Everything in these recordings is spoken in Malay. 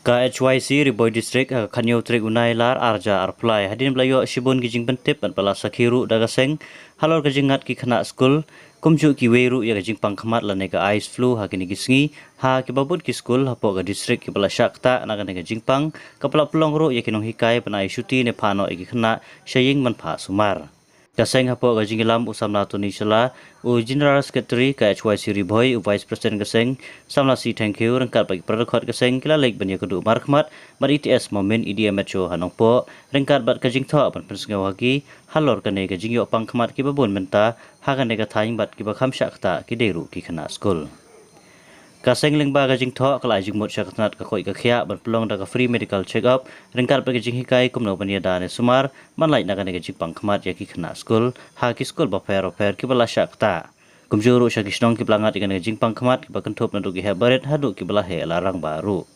KHYC Riboy District Kanyo Trik Unailar Arja Arplai Hadin Belayo Shibun Gijing Bentip dan Pala Sakiru Dagaseng Halor Gajingat Ki Kena School Kumju Ki Weru Ya Gajing Pangkamat Lanega Ice Flu Hakini Gisngi Ha Kibabut Ki School Hapo Ga District Ki Pala Syakta Naga Nega Jingpang Kapala Pelong Ru Ya Kinong Hikai Panai Syuti Nepano Iki Kena Syaying Manpa Sumar Gaseng hapo gajing ilam usam natuni sela u General Secretary KHYC Riboy u Vice President gaseng samla si thank you rengkat bagi protokol gaseng kila lek banya kedu markhmat mar ITS momen IDMHO hanongpo rengkat bat gajing tho ban pensengau hagi halor kane gajing yo pangkhmat ki babun menta hagane ga thaing bat ki bakham syakta ki deru ki khana school Kaseng lengba gajing tho kala jing mot syaknat ka koi ka khia ban pelong da ka free medical check up rengkar pa gajing hikai kumno bania dane sumar manlai naga ne gajing pangkhmat ya ki khna school ha ki school ba fair ki bala syakta kumjuru syakisnong ki plangat ikan gajing pangkhmat ki ba kenthop na dugi habaret hadu ki bala he larang baru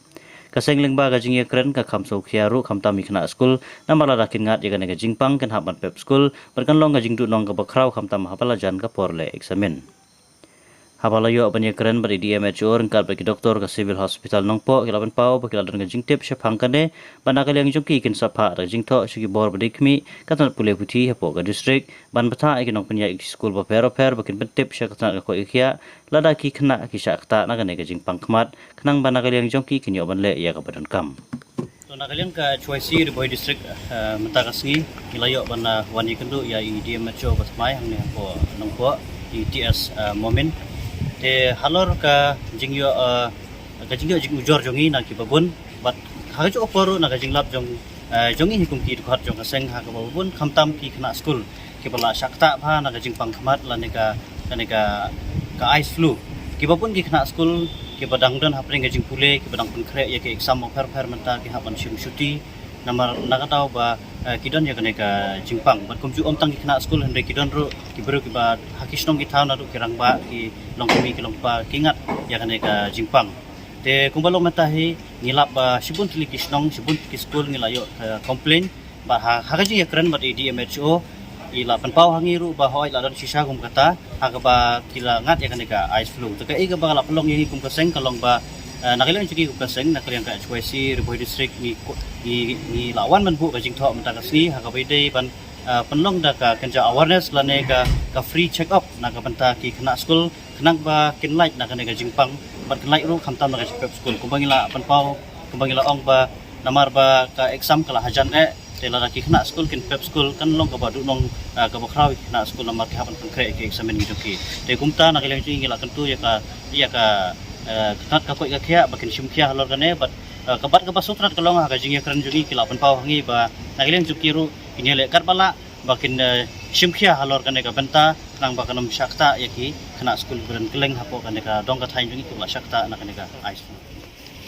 Kaseng lengba gajing ya kren ka khamso khia ru khamta mi khna school namala rakin ngat ikan gajing pang kan haban pep school berkan long gajing du nong ka bakrau khamta mahapala jan ka porle examen Habalayo abanya keren beri DMHO rengkat bagi doktor ke civil hospital nongpo kilapan pau bagi ladan gajing tip syapangkane ban akal yang jongki kin sapa gajing tho sigi bor bedikmi katan pule putih hapo ga district ban bata ikin nong penya school ba pero bakin pentip syakata ko ikhya lada ki khna ki syakta nagane gajing pangkhmat khnang ban akal yang jongki kin yo ban le ya ka badan kam to nakaliang ka HYC Riboy district matagasngi kilayo ban wani kendu ya DMHO batmai hangne hapo nongpo ITS momen te halor ka jingyo jing ujor jongi na ki babun bat haju oporo na jing lap jong jongi hikum ki khat jong seng ha ka babun khamtam ki khna school ki bala syakta pha na jing pangkhamat la neka ka ice flu ki babun ki khna school ki badang dan hapring jing pule ki badang pun khre ya ki exam mo fer menta ki hapan syum syuti namar nagatau ba kidon ya kaneka jingpang bat kumju om tang kena school hande kidon ru ki beru ki ba hakisnong ki thaun adu kirang ba ki longkumi ki longpa kingat ya kaneka jingpang te kumbalong matahi ngilap ba sibun tili kisnong sibun ki school ngilayo complain ba hagaji ya keren bat DMHO ila panpau hangiru ba hoi la dan sisa kum kata agaba kila ngat ya kaneka ice flu te kai ga ba la pelong yi kum kaseng kalong ba nakaliang cuki kaseng nakaliang ka HYC Riboy district ni lawan manbu gajing tho matagasni hakabai ban penlong da ka kenja awareness lane ka free check up na ka banta ki khna school khnang ba kin like na ka ne gajing pang bat like ru khamtam na ka pep school kumbangila panpau kumbangila ong ba namar ba ka exam kala hajan tela ki khna school kin pep school kan long ka ba du nong ka bakrawi khna school namar ki hapan pangkre ki examen ngidoki te kumta nakaliang cuki ngila tentu ya ka khat ka koi ka khia bakin simkhia halor kane bat kabat sutrat kalong ha gajing ya keren jugi kilapan pau hangi ba nagiling jukiru inyele karbala bakin simkhia halor kane ka benta nang bakanam syakta yaki kena school keren keleng hapo kane ka dong ka thain jugi kula syakta na kane ka ice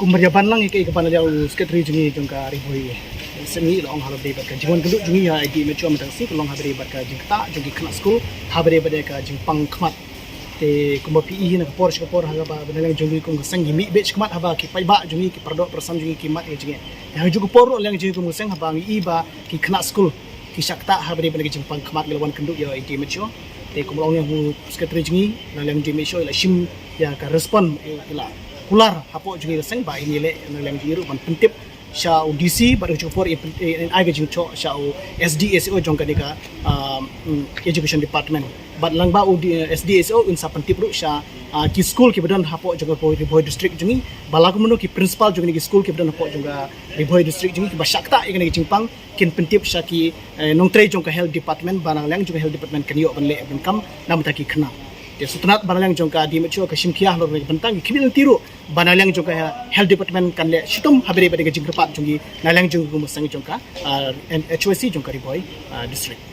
kumbaryaban lang ikai kapana dia secretary jugi jongka Riboy semi long halor de ka jiwan gelu jugi ya IDMHO matangsi kalong habere ka jingta jugi kena school habere bade ka jingpang khmat te kumba PE na kapor haga ba benalang jungi kum sang gimi be chkmat haba ki paiba jungi ki pardo persam jungi ki mat jinge ya jugu por lang jungi kum sang haba ngi ba ki khna school ki syakta habri benagi jingpang khmat lawan kenduk ya IDMHO te kumlong yang secretary jungi lang IDMHO ila sim ya ka respon ila kular hapo jungi sang ba ini le lang jiru ban pentip sha UDC baru cukup ai ga jingcho sha SDSO jongka deka education department bat lang ba SDSO in sapan tipru sha ki school ki badan hapo jongka Riboy district jungi balaku meno ki principal jungi ki school ki badan hapo jongka Riboy district jungi ki basyakta ikane ki jingpang kin pentip sha ki nongtre jongka health department banang lang jongka health department kan yo ban le ben kam nam ta ki khna te sutnat banang jongka DMHO ka simkhia lor bentang ki bin tiru banang jongka health department kan le situm habere bade jingka pat jungi nalang jongka musang jongka HYC jongka Riboy district